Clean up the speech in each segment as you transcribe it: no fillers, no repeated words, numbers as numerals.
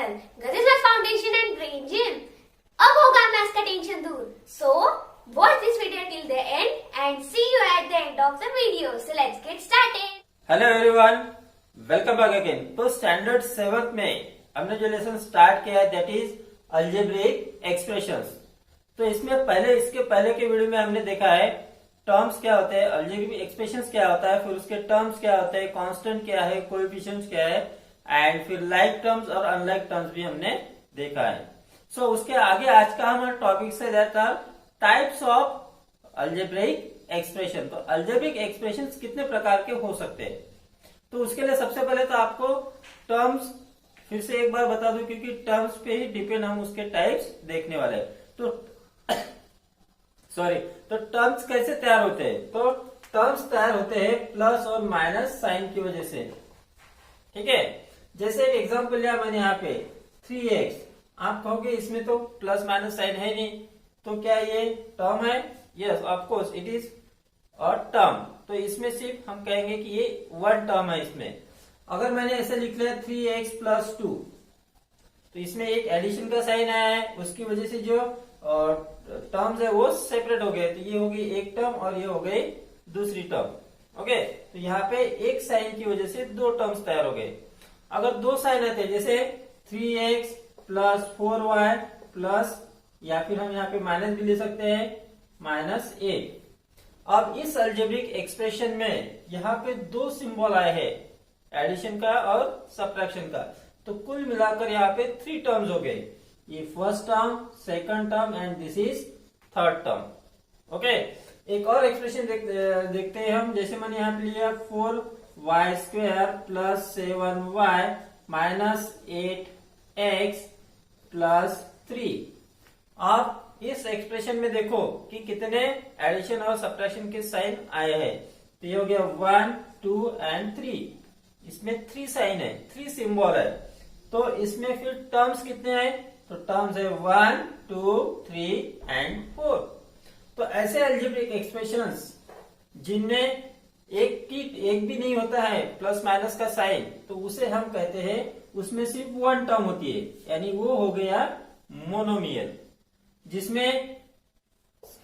Channel गजेसर foundation and brain gym. अब होगा मैथ्स का टेंशन दूर। So watch this video till the end and see you at the end of the video. So let's get started. Hello everyone, welcome back again. तो standard 7th में हमने जो lesson start किया है that is algebraic expressions. तो इसमें इसके पहले के वीडियो में हमने देखा है टर्म्स क्या होते हैं, अलजेब्रिक एक्सप्रेशंस क्या होता है, फिर उसके टर्म्स क्या होते हैं, कांस्टेंट क्या है, कोएफिशिएंट्स क्या है, एंड फिर लाइक टर्म्स और अनलाइक टर्म्स भी हमने देखा है। सो उसके आगे आज का हमारा टॉपिक से that are types of algebraic expression. तो अलजेब्रिक एक्सप्रेशंस कितने प्रकार के हो सकते हैं, तो उसके लिए सबसे पहले तो आपको टर्म्स फिर से एक बार बता दूं, क्योंकि टर्म्स पे ही डिपेंड हम उसके टाइप्स देखने वाले हैं। तो टर्म्स कैसे तैयार होते हैं, तो टर्म्स तैयार होते हैं प्लस और माइनस साइन की वजह से। ठीक है, जैसे एक एग्जांपल लिया मैंने यहाँ पे 3x। आप कहोगे इसमें तो प्लस माइनस साइन है नहीं, तो क्या ये टर्म है? Yes, of course it is a term. तो इसमें सिर्फ हम कहेंगे कि ये वन टर्म है। इसमें अगर मैंने ऐसे लिख लिया 3x + 2, तो इसमें एक एडिशन का साइन आया है, उसकी वजह से जो टर्म्स है वो सेपरेट हो गए। तो ये हो गई एक टर्म और ये हो गई दूसरी टर्म। ओके, तो यहाँ पे एक साइन की वजह से दो टर्म्स तैयार हो गए। अगर दो साइन आते जैसे 3x + 4y प्लस, या फिर हम यहाँ पे माइनस भी ले सकते हैं -8। अब इस अलजेब्रिक एक्सप्रेशन में यहाँ पे दो सिंबल आए हैं, एडिशन का और सब्ट्रैक्शन का। तो कुल मिलाकर यहाँ पे 3 टर्म्स हो गए। ये first term, second term and this is third term. Okay, एक और एक्सप्रेशन देखते हैं हम। जैसे मैंने यहाँ पे लिया 4y² + 7y -8x + 3। आप इस एक्सप्रेशन में देखो कि कितने एडिशन और सब्ट्रैक्शन के साइन आए हैं। तो ये हो गया 1, 2 एंड 3। इसमें 3 साइन है, 3 सिंबल है। तो इसमें फिर टर्म्स कितने आए, तो टर्म्स है 1, 2, 3 एंड 4। तो ऐसे अलजेब्रिक एक्सप्रेशंस जिनमें एक भी नहीं होता है प्लस माइनस का साइन, तो उसे हम कहते हैं उसमें सिर्फ वन टर्म होती है, यानी वो हो गया मोनोमियल। जिसमें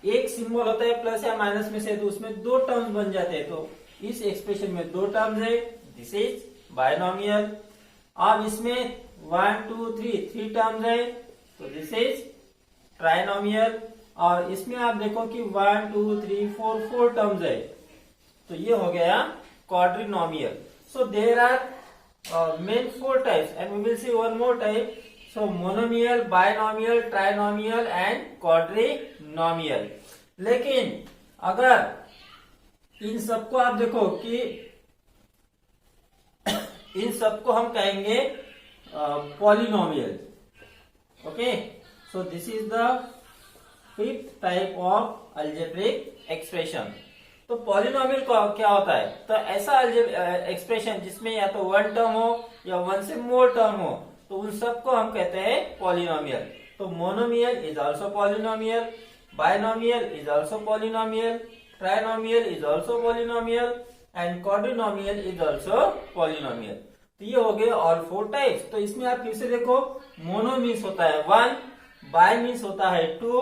एक सिंबल होता है प्लस या माइनस में से, तो उसमें दो टर्म्स बन जाते हैं। तो इस एक्सप्रेशन में दो टर्म्स है, दिस इज बायनोमियल। अब इसमें 1, 2, 3 टर्म्स है, तो दिस इज ट्राइनोमियल। और इसमें आप देखो कि 1, 2, 3, 4 टर्म्स है, तो ये हो गया quadrinomial. So there are main 4 types and we will see one more type. So monomial, binomial, trinomial and quadrinomial. लेकिन अगर इन सबको आप देखो कि इन सबको हम कहेंगे polynomial. Okay, so this is the 5th type of algebraic expression. तो पॉलिनोमियल क्या होता है, तो ऐसा एक्सप्रेशन जिसमें या तो वन टर्म हो या वन से मोर टर्म हो, तो उन सबको हम कहते हैं पॉलिनोमियल। तो monomial is also polynomial, binomial is also polynomial, trinomial is also polynomial and quadrinomial is also polynomial. तो ये हो गए ऑल 4 टाइप्स। तो इसमें आप फिर से देखो, मोनो मीन्स होता है 1, बाय मीन्स होता है 2,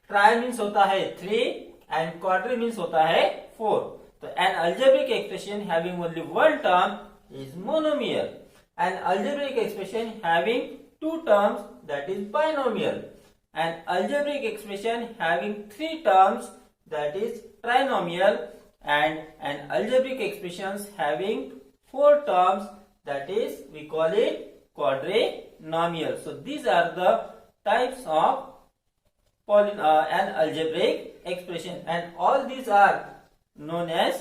ट्राई मीन्स होता है 3 एंड क्वाड्री मीन्स होता है 4। तो N algebraic expression having only one term is monomial, N algebraic expression having 2 terms that is binomial, N algebraic expression having 3 terms that is trinomial, and an algebraic expressions having 4 terms that is we call it quadrinomial. So these are the types of an algebraic expression, and all these are known as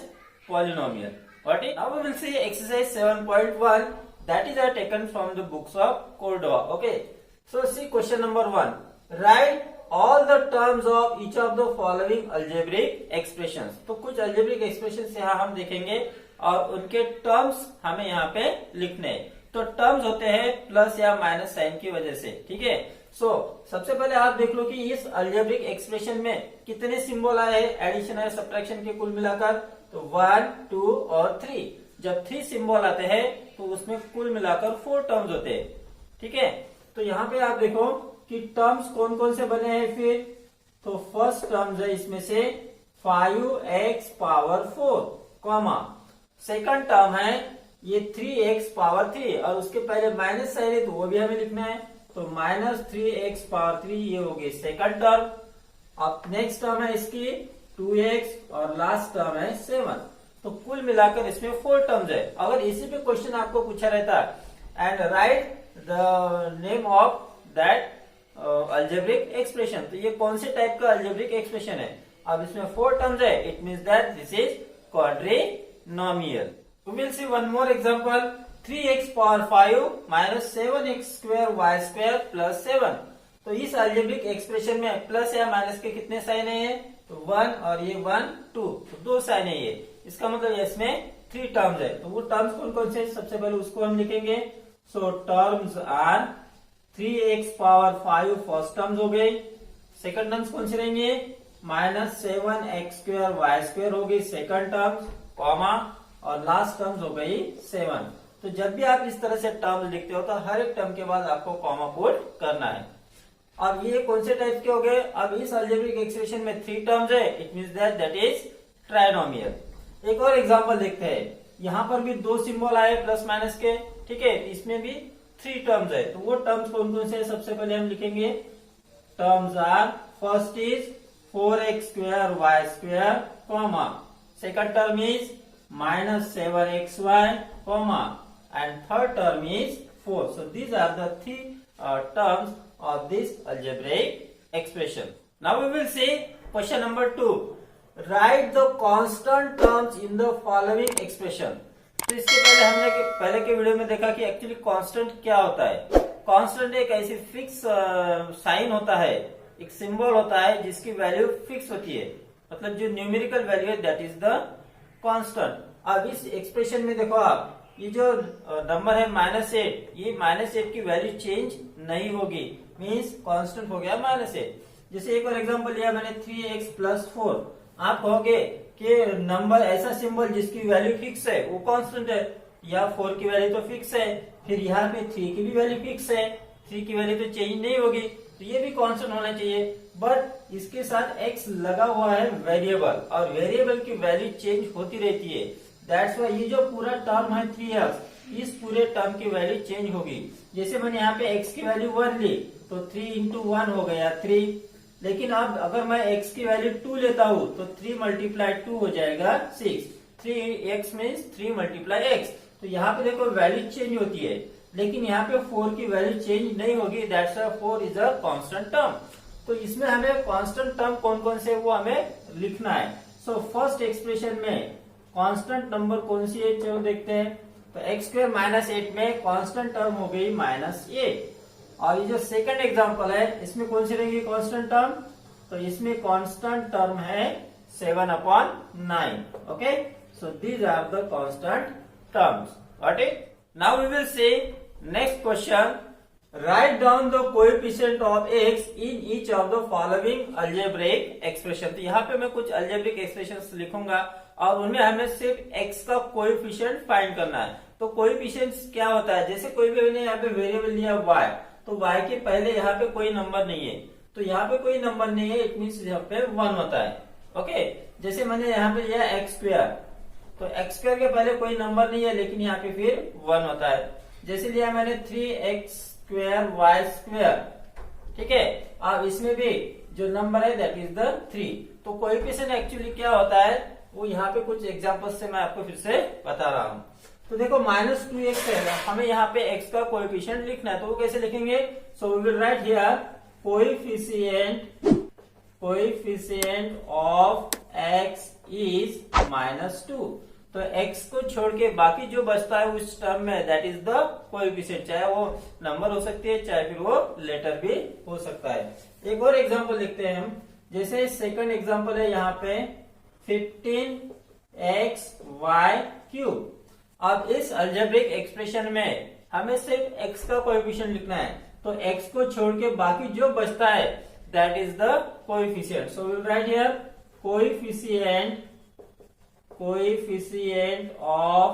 polynomial. Got it? Now we will see exercise 7.1 that is taken from the books of Cordova. Okay, so see question number 1. Write all the terms of each of the following algebraic expressions. तो कुछ algebraic expressions यहाँ हम देखेंगे और उनके terms हमें यहाँ पे लिखने हैं। तो terms होते हैं प्लस या माइनस साइन की वजह से। ठीक है, सबसे पहले आप देख लो कि इस algebraic expression में कितने सिंबल आए हैं, एडिशन है, सब्ट्रैक्शन के कुल मिलाकर। तो 1, 2 और 3। जब 3 सिंबल आते हैं तो उसमें कुल मिलाकर 4 टर्म्स होते हैं। ठीक है, तो यहाँ पे आप देखो कि टर्म्स कौन कौन से बने हैं फिर। तो फर्स्ट टर्म्स है इसमें से 5x power 4 comma, second term है ये 3x पावर 3 और उसके पहले माइनस साइन है तो वो भी हमें लिखना है। तो -3x पावर 3 ये हो गई सेकंड टर्म। अब नेक्स्ट टर्म है इसकी 2x और लास्ट टर्म है 7। तो कुल मिलाकर इसमें 4 टर्म्स है। अगर इसी पे क्वेश्चन आपको पूछा रहता and right the name of that algebraic expression, तो ये कौन से टाइप का अल्जेब्रिक एक्सप्रेशन है। अब इसमें 4 टर्म्स है, it means that this is quadrinomial. We will see one more example, 3x power 5 minus 7x square y square plus 7। तो इस अल्जेब्रिक एक्सप्रेशन में प्लस या माइनस के कितने साइन है, तो 1 और ये 1 2, तो 2 साइन है ये। इसका मतलब इसमें 3 टर्म्स है। तो वो टर्म्स कौन कौन से, सबसे पहले उसको हम लिखेंगे। So terms are 3x power 5 first terms हो गई, सेकंड टर्म्स कौन से रहेंगे, -7x स्क्वायर वाई स्क्वायर हो गई सेकंड टर्म्स, कॉमा, और लास्ट टर्म्स हो गई 7। तो जब भी आप इस तरह से टर्म लिखते हो तो हर एक टर्म के बाद आपको कॉमा पुट करना है। अब ये कौन से टाइप के हो गए, अब इस अल्जेब्रिक एक्सप्रेशन में 3 टर्म्स है, it means that is trinomial. एक और एग्जांपल देखते हैं, यहाँ पर भी 2 सिंबल आए प्लस माइनस के, ठीक है, इसमें भी 3 टर्म्स है। तो वो टर्म्स कौन कौन से है, सबसे पहले हम लिखेंगे terms are, first is 4x square y square comma, second term is -7xy comma, and third term is 4. So these are the 3 terms of this algebraic expression. Now we will see question number 2. Write the constant terms in the following expression. तो इसके पहले हमने पहले के video में देखा कि actually constant क्या होता है। कांस्टेंट एक ऐसी फिक्स साइन होता है, एक सिंबल होता है जिसकी वैल्यू फिक्स होती है, मतलब जो न्यूमेरिकल वैल्यू है दैट इज द कांस्टेंट। अब इस एक्सप्रेशन में देखो आप, ये जो नंबर है -8, ये -8 की वैल्यू चेंज नहीं होगी, मीन्स कांस्टेंट हो गया -8। जैसे एक और एग्जांपल लिया मैंने 3x प्लस 4, आप कहोगे कि नंबर ऐसा सिंबल जिसकी वैल्यू फिक्स है वो कांस्टेंट है, या 4 की वैल्यू तो फिक्स है, फिर यहाँ पे 3 की भी वैल्यू फिक्स है, 3 की वैल्यू तो चेंज नहीं होगी, तो ये भी कांस्टेंट होना चाहिए। बट इसके साथ x लगा हुआ है वेरिएबल, और वेरिएबल की वैल्यू चेंज होती रहती है। दैट्स वाई ये जो पूरा टर्म है 3x, इस पूरे टर्म की वैल्यू चेंज होगी। जैसे मैंने यहाँ पे x की वैल्यू 1 ली तो 3 इंटू 1 हो गया 3, लेकिन अब अगर मैं x की वैल्यू 2 लेता हूँ तो 3 मल्टीप्लाई 2 हो जाएगा 6, 3x मीन्स 3 मल्टीप्लाई x। तो यहाँ पे देखो वैल्यू चेंज होती है, लेकिन यहाँ पे 4 की वैल्यू चेंज नहीं होगी, that's why 4 is a constant term. तो इसमें हमें कांस्टेंट टर्म कौन कौन से वो हमें लिखना है। सो फर्स्ट एक्सप्रेशन में कांस्टेंट नंबर कौन सी है, चलो देखते हैं। तो x स्क्वायर -8 में कांस्टेंट टर्म हो गई -8। और ये जो सेकंड एग्जांपल है इसमें कौन सी रहेगी कांस्टेंट टर्म, तो इसमें कांस्टेंट टर्म है 7/9। Okay, so these are the constant terms. Got it? Now we will see next question, write down the coefficient of x in each of the following algebraic expression. तो यहाँ पे मैं कुछ algebraic expressions लिखूंगा और उनमें हमें सिर्फ x का कोएफिशिएंट फाइंड करना है। तो कोएफिशिएंट क्या होता है, जैसे कोई भी मैंने यहाँ पे वेरिएबल लिया y, तो y के पहले यहाँ पे कोई नंबर नहीं है, तो यहाँ पे कोई नंबर नहीं है, इट मीन्स यहाँ पे 1 होता है। ओके, जैसे मैंने यहाँ पे लिया x स्क्वायर, तो x स्क्वायर के पहले कोई नंबर नहीं है, लेकिन यहाँ पे फिर 1 होता है। जैसे लिया मैंने 3x स्क्वायर वाई स्क्वायर, ठीक है, अब इसमें भी जो नंबर है दैट इज द 3। तो कोएफिशिएंट एक्चुअली क्या होता है वो यहाँ पे कुछ एग्जांपल्स से मैं आपको फिर से बता रहा हूँ। तो देखो -2x है, हमें यहाँ पे x का कोएफिशिएंट लिखना है, तो वो कैसे लिखेंगे। So we will write here coefficient of x is -2। तो x को छोड़ के बाकी जो बचता है उस टर्म में दैट इज द कोएफिशिएंट, चाहे वो नंबर हो सकती है चाहे फिर वो लेटर भी हो सकता है। एक और एग्जांपल लिखते हैं हम, जैसे सेकंड एग्जांपल है यहाँ पे 15xy³। अब इस अलजेब्रिक एक्सप्रेशन में हमें सिर्फ x का कोएफिशिएंट लिखना है, तो x को छोड़ के बाकी जो बचता है that is the coefficient. So we will write here coefficient of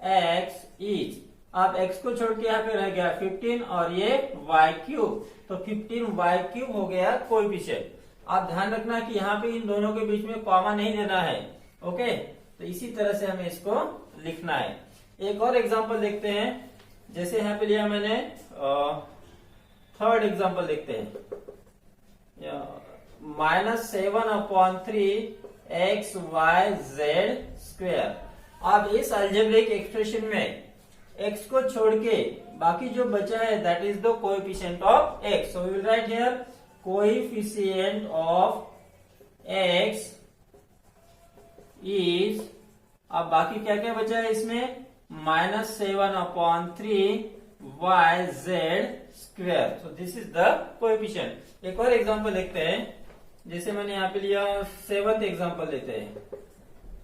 x is अब x को छोड़ के यहाँ पे रह गया 15 और ये y क्यूब, तो 15y क्यूब हो गया कोएफिशिएंट। आप ध्यान रखना कि यहाँ पे इन दोनों के बीच में कॉमा नहीं देना है। ओके, तो इसी तरह से हमें इसको लिखना है। एक और एग्जांपल देखते हैं, जैसे यहाँ पे लिया मैंने थर्ड एग्जांपल देखते हैं, -7/3 xyz²। अब इस अलजेब्रिक एक्सप्रेशन में x को छोड़ के बाकी जो बचा है that is the coefficient of x। So we will write here coefficient of x is, अब बाकी क्या क्या बचा है इसमें, -7/3 yz²। So this is the coefficient. एक और एग्जांपल देखते हैं, जैसे मैंने यहाँ पे लिया 7th एग्जांपल लेते हैं।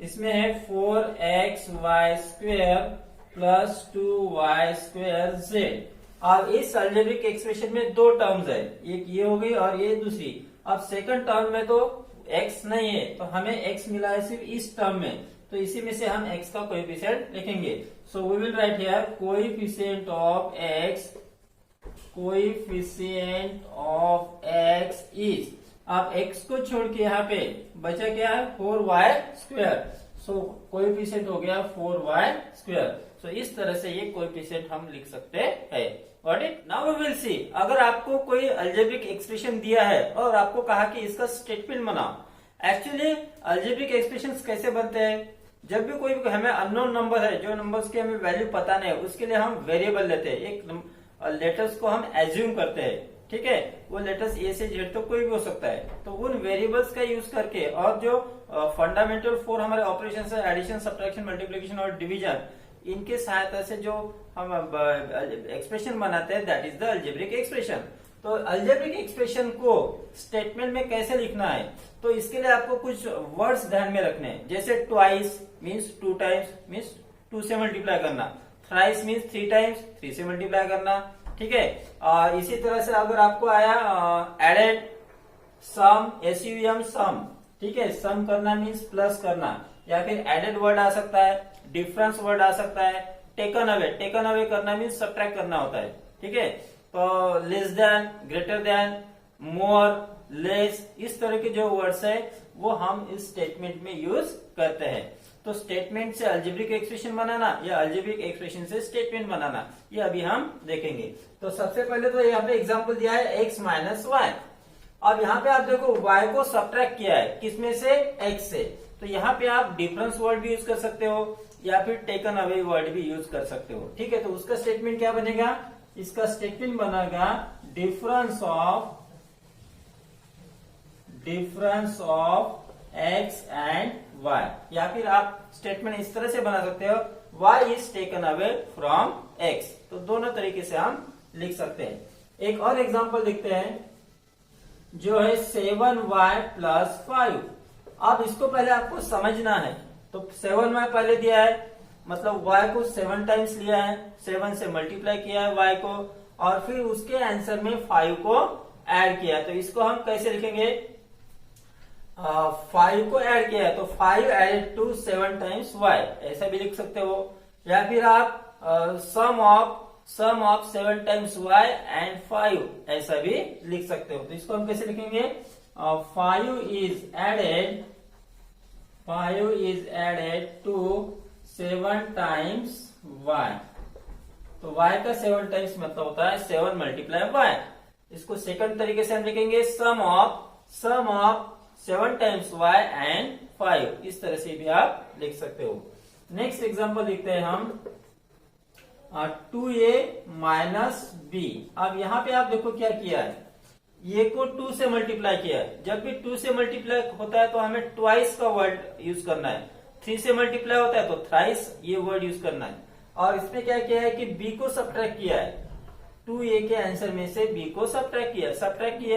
इसमें है 4xy² + 2y²z। अब इस अलजेब्रिक एक्सप्रेशन में दो टर्म्स है, एक ये हो गई और ये दूसरी। अब सेकंड टर्म में तो x नहीं है, तो हमें x मिला है सिर्फ इस टर्म में, तो इसी में से हम x का कोएफिशिएंट लिखेंगे। So we will write here coefficient of x is, अब x को छोड़ के यहाँ पे बचा क्या है 4y²। सो कोएफिशिएंट हो गया 4y²। सो इस तरह से ये कोएफिशिएंट हम लिख सकते हैं। Got it? Now we will see, अगर आपको कोई अलजेब्रिक एक्सप्रेशन दिया है और आपको कहा कि इसका स्टेटमेंट बनाओ। एक्चुअली अलजेब्रिक एक्सप्रेशंस कैसे बनते हैं, जब भी कोई हमें अननोन नंबर है, जो नंबर्स की हमें वैल्यू पता नहीं है, उसके लिए हम वेरिएबल लेते हैं, एक लेटर्स को हम एज्यूम करते हैं। ठीक है, वो लेटर्स ए से जेड तो कोई भी हो सकता है, तो उन वेरिएबल्स का यूज करके और जो फंडामेंटल 4 हमारे ऑपरेशन है, एडिशन, सब्ट्रैक्शन, मल्टीप्लिकेशन और डिवीजन, इनके सहायता से जो हम एक्सप्रेशन बनाते हैं that is the algebraic expression. तो अलजेब्रिक एक्सप्रेशन को स्टेटमेंट में कैसे लिखना है, तो इसके लिए आपको कुछ वर्ड्स ध्यान में रखने हैं, जैसे ट्वाइस मीन्स 2 टाइम्स, मीन्स 2 से मल्टीप्लाई करना, थ्राइस मीन्स 3 टाइम्स, 3 से मल्टीप्लाई करना। ठीक है, इसी तरह से अगर आपको आया एडेड, सम, SUM सम, ठीक है, सम करना मीन्स प्लस करना, या फिर एडेड वर्ड आ सकता है, डिफरेंस वर्ड आ सकता है, टेकन अवे करना मीन्स सब्ट्रैक्ट करना होता है। ठीक है, तो लेस देन, ग्रेटर देन, मोर, लेस, इस तरह के जो वर्ड्स है वो हम इस स्टेटमेंट में यूज करते हैं। तो स्टेटमेंट से अलजेब्रिक एक्सप्रेशन बनाना या अलजेब्रिक एक्सप्रेशन से स्टेटमेंट बनाना, ये अभी हम देखेंगे। तो सबसे पहले तो यहाँ पे एग्जांपल दिया है x - y। अब यहाँ पे आप देखो y को सब्ट्रैक्ट किया है, किसमें से, x से, तो यहाँ पे आप डिफरेंस वर्ड भी यूज कर सकते हो या फिर टेकन अवे वर्ड भी यूज कर सकते हो। ठीक है, तो उसका स्टेटमेंट क्या बनेगा, इसका स्टेटमेंट बनेगा difference of x and y, या फिर आप स्टेटमेंट इस तरह से बना सकते हो y is taken away from x। तो दोनों तरीके से हम लिख सकते हैं। एक और एग्जांपल देखते हैं, जो है 7y + 5। अब इसको पहले आपको समझना है, तो 7y पहले दिया है, मतलब y को 7 टाइम्स लिया है, 7 से मल्टीप्लाई किया है y को, और फिर उसके आंसर में 5 को ऐड किया। तो इसको हम कैसे लिखेंगे, 5 को ऐड किया है तो 5 एडेड टू 7 टाइम्स y, ऐसा भी लिख सकते हो। या फिर आप सम ऑफ 7 टाइम्स y एंड 5, ऐसा भी लिख सकते हो। तो इसको हम कैसे लिखेंगे, 5 is added to 7 times y। तो y का 7 टाइम्स मतलब होता है 7 × y। इसको सेकंड तरीके से हम लिखेंगे सम ऑफ 7 टाइम्स y एंड 5, इस तरह से भी आप लिख सकते हो। नेक्स्ट एग्जांपल देखते हैं हम 2a - b। अब यहाँ पे आप देखो क्या किया है, ये को 2 से मल्टीप्लाई किया है। जब भी 2 से मल्टीप्लाई होता है तो हमें ट्वाइस का वर्ड यूज करना है, 3 से मल्टीप्लाई होता है तो थ्राइस ये वर्ड यूज करना है। और इसमें क्या किया है कि b को सब्ट्रैक्ट किया है, 2a के आंसर में से b को सब्ट्रैक्ट किया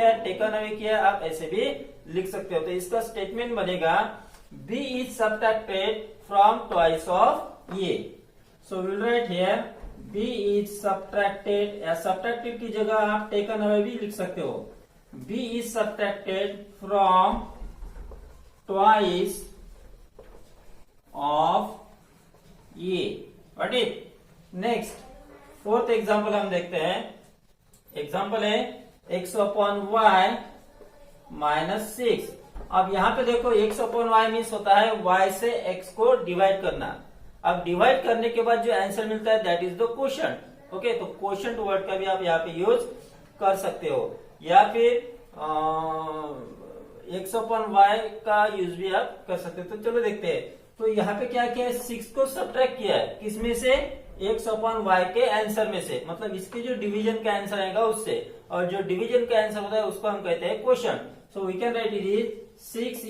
है, टेकन अवे किया है, आप ऐसे भी लिख सकते हो। तो इसका स्टेटमेंट बनेगा b is subtracted from twice of a। So will write here b is subtracted, या सब्ट्रैक्टेड की जगह आप टेकन अवे भी लिख सकते हो, b is subtracted from twice of a। What is next, fourth example हम देखते हैं। एग्जाम्पल है x अपॉन वाई माइनस 6। अब यहाँ पे देखो x अपॉन वाई मीन्स होता है y से x को डिवाइड करना। अब डिवाइड करने के बाद जो आंसर मिलता है that is the quotient. Okay, तो क्वोशंट वर्ड का भी आप यहाँ पे यूज कर सकते हो, या फिर x अपॉन वाई का यूज भी आप कर सकते हो। तो चलो देखते हैं। तो यहाँ पे क्या किया है, 6 को सब्ट्रैक्ट किया है, किसमें से, x अपॉन वाई के आंसर में से, मतलब इसके जो डिवीजन का आंसर आएगा उससे, और जो डिवीजन का आंसर होता है उसको हम कहते हैं quotient. So we can write it is 6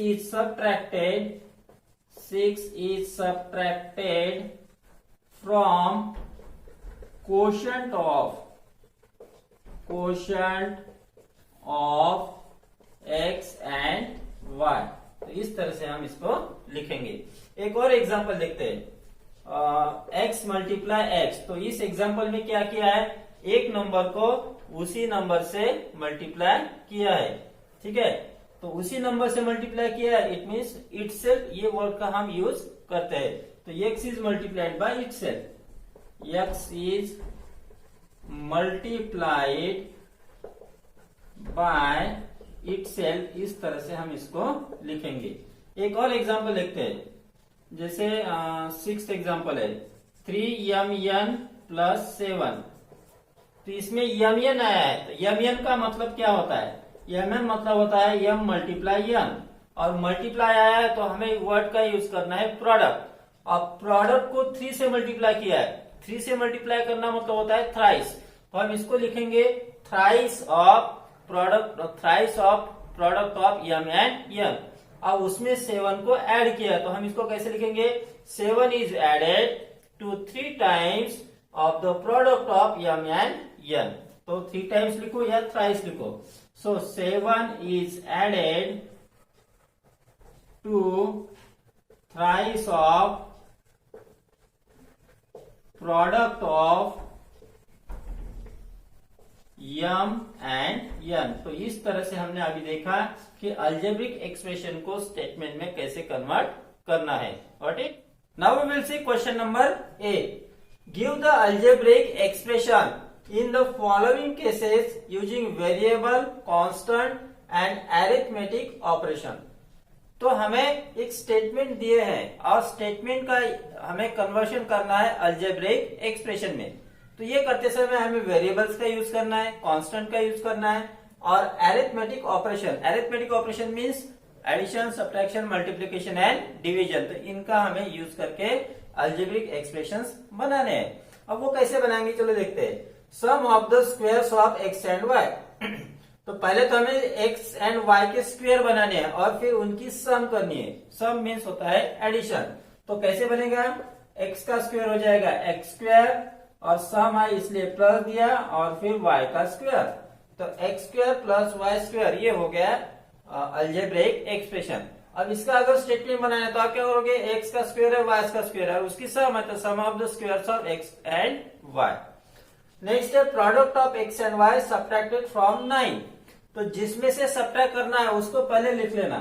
is subtracted from quotient of x and y। तो इस तरह से हम इसको लिखेंगे। एक और एग्जांपल देखते हैं, x मल्टीप्लाई x। तो इस एग्जांपल में क्या किया है, एक नंबर को उसी नंबर से मल्टीप्लाई किया है। ठीक है, तो उसी नंबर से मल्टीप्लाई किया है, इट मीन्स इटसेल्फ, ये वर्ड का हम यूज करते हैं। तो x is multiplied by itself, x is multiplied by itself, इस तरह से हम इसको लिखेंगे। एक और एग्जांपल देखते हैं, जैसे 6th एग्जांपल है 3mn प्लस 7। तो इसमें mn आया है, तो mn का मतलब क्या होता है, mn मतलब होता है m मल्टीप्लाई n, और मल्टीप्लाई आया है तो हमें वर्ड का यूज करना है प्रोडक्ट। अब प्रोडक्ट को 3 से मल्टीप्लाई किया है, 3 से मल्टीप्लाई करना मतलब होता है थ्राइस। तो हम इसको लिखेंगे thrice of product of m and n। अब उसमें 7 को ऐड किया, तो हम इसको कैसे लिखेंगे, 7 is added to 3 times of the product of m and n। तो 3 टाइम्स लिखो या थ्राइस लिखो। So 7 is added to thrice of product of m and n। तो इस तरह से हमने अभी देखा कि अलजेब्रिक एक्सप्रेशन को स्टेटमेंट में कैसे कन्वर्ट करना है। Got it? Now we will see question number 8. Give the algebraic expression in the following cases using variable, constant and arithmetic operation। तो हमें एक स्टेटमेंट दिए हैं और स्टेटमेंट का हमें कन्वर्शन करना है अलजेब्रिक एक्सप्रेशन में। तो ये करते समय हमें वेरिएबल्स का यूज करना है, कांस्टेंट का यूज करना है, और arithmetic operation. Arithmetic operation means addition, subtraction, multiplication and division. तो इनका हमें यूज करके अलजेब्रिक एक्सप्रेशंस बनाने हैं। अब वो कैसे बनाएंगे, चलो देखते हैं। Sum of the squares of x and y। तो पहले तो हमें x एंड y के स्क्वायर बनाने हैं और फिर उनकी सम करनी है। सम मीन्स होता है एडिशन। तो कैसे बनेगा, x का स्क्वायर हो जाएगा x स्क्वायर, और सम है इसलिए प्लस दिया, और फिर y का स्क्वायर। तो x square plus y square, ये हो गया अलजेब्रिक एक्सप्रेशन। अब इसका अगर स्टेटमेंट बनाना है तो आप क्या करोगे, x का स्क्वायर है, y का स्क्वायर है, उसकी सम है, तो sum of the squares of x and y। Next है product of x and y subtracted from 9। तो जिसमें से सब्ट्रैक्ट करना है उसको पहले लिख लेना।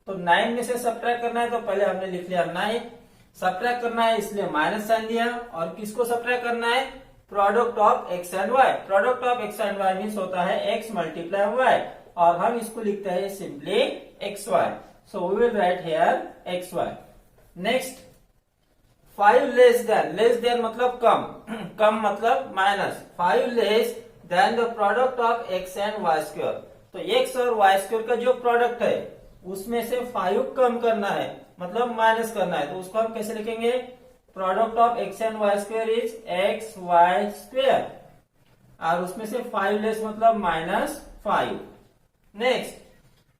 तो 9 में से सब्ट्रैक्ट करना है तो पहले हमने लिख लिया 9। सब्ट्रैक्ट करना है इसलिए माइनस साइन दिया, और किसको सब्ट्रैक्ट करना है, product of x and y। Product of x and y means होता है x मल्टीप्लाई y, और हम इसको लिखते हैं simply xy। So we will write here xy। Next 5 less than मतलब कम, कम मतलब minus, 5 less than the product of x and y square. तो x और y स्क्वायर का जो प्रोडक्ट है उसमें से 5 कम करना है, मतलब माइनस करना है। तो उसको हम कैसे लिखेंगे, product of x and y square is xy square, और उसमें से 5 लेस मतलब -5। Next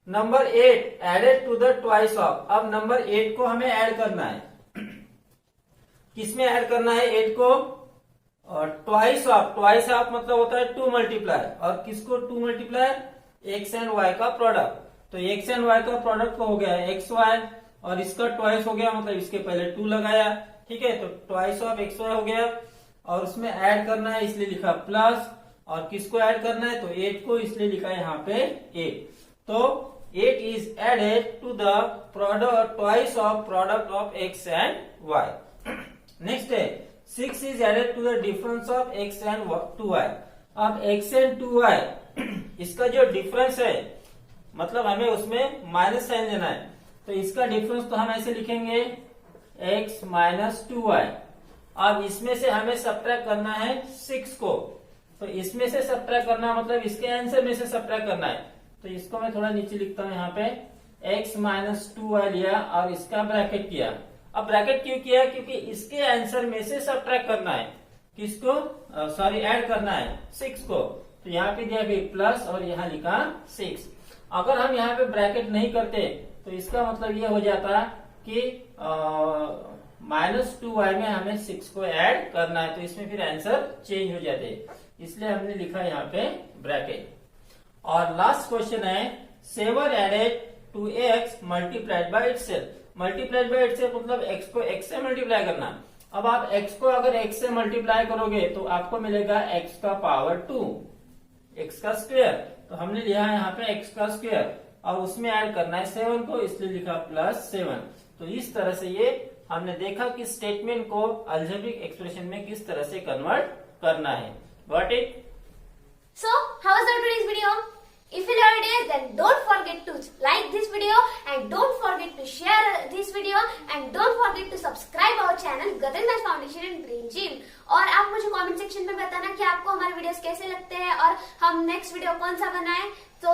number 8 added to the twice of. अब नंबर 8 को हमें ऐड करना है, किसमें ऐड करना है 8 को, और ट्वाइस ऑफ मतलब होता है 2 मल्टीप्लाई, और किसको 2 मल्टीप्लाई, x एंड y का प्रोडक्ट। तो x एंड y का प्रोडक्ट हो गया xy, और इसका ट्वाइस हो गया, मतलब इसके पहले 2 लगाया। ठीक है, तो ट्वाइस ऑफ xy हो गया, और उसमें ऐड करना है इसलिए लिखा प्लस, और किसको ऐड करना है, तो 8 को, इसलिए लिखा है यहाँ पे 8। तो 8 is added to the product twice of product of x and y। Next है 6 is added to the difference of x and 2y. अब x and 2y इसका जो डिफरेंस है, मतलब हमें उसमें माइनस साइन लेना है, तो इसका डिफरेंस तो हम ऐसे लिखेंगे x माइनस 2y. अब इसमें से हमें सब्ट्रैक्ट करना है 6 को, तो इसमें से सब्ट्रैक्ट करना मतलब इसके आंसर में से सब्ट्रैक्ट करना है. तो इसको मैं थोड़ा नीचे लिखता हूं, यहाँ पे x माइनस 2y लिया और इसका ब्रैकेट किया. अब ब्रैकेट क्यों किया? क्योंकि इसके आंसर में से सब्ट्रैक्ट करना है. किसको? सॉरी, ऐड करना है 6 को. तो यहाँ पे दिया भी प्लस और यहाँ लिखा 6. अगर हम यहाँ पे ब्रैकेट नहीं करते तो इसका मतलब ये हो जाता कि माइनस 2y में हमें 6 को ऐड करना है, तो इसमें फिर आंसर चेंज हो जाते, इसलिए हमने लिखा यहाँ पे ब्रैकेट. और लास्ट क्वेश्चन है 7 added to x multiplied by itself. Multiplied by itself मतलब x को x से मल्टीप्लाई करना. अब आप x को अगर x से मल्टीप्लाई करोगे तो आपको मिलेगा x का पावर 2, x का स्क्वायर. तो हमने लिया है यहाँ पे x का स्क्वायर और उसमें ऐड करना है 7 को, इसलिए लिखा प्लस 7. तो इस तरह से ये हमने देखा कि स्टेटमेंट को अलजेब्रिक एक्सप्रेशन में किस तरह से कन्वर्ट करना है. Got it? So, how was our today's video? If you loved it, then don't forget to like this video and don't forget to share this video and don't forget to subscribe our channel Gagan Math Foundation and Brain Gym. और आप मुझे comment section में बताना कि आपको हमारे videos कैसे लगते हैं और हम नेक्स्ट वीडियो कौन सा बनाएं. तो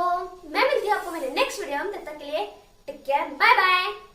मैं मिलती हूँ आपको मेरे नेक्स्ट वीडियो में. तब तक के लिए टेक केयर, बाय बाय.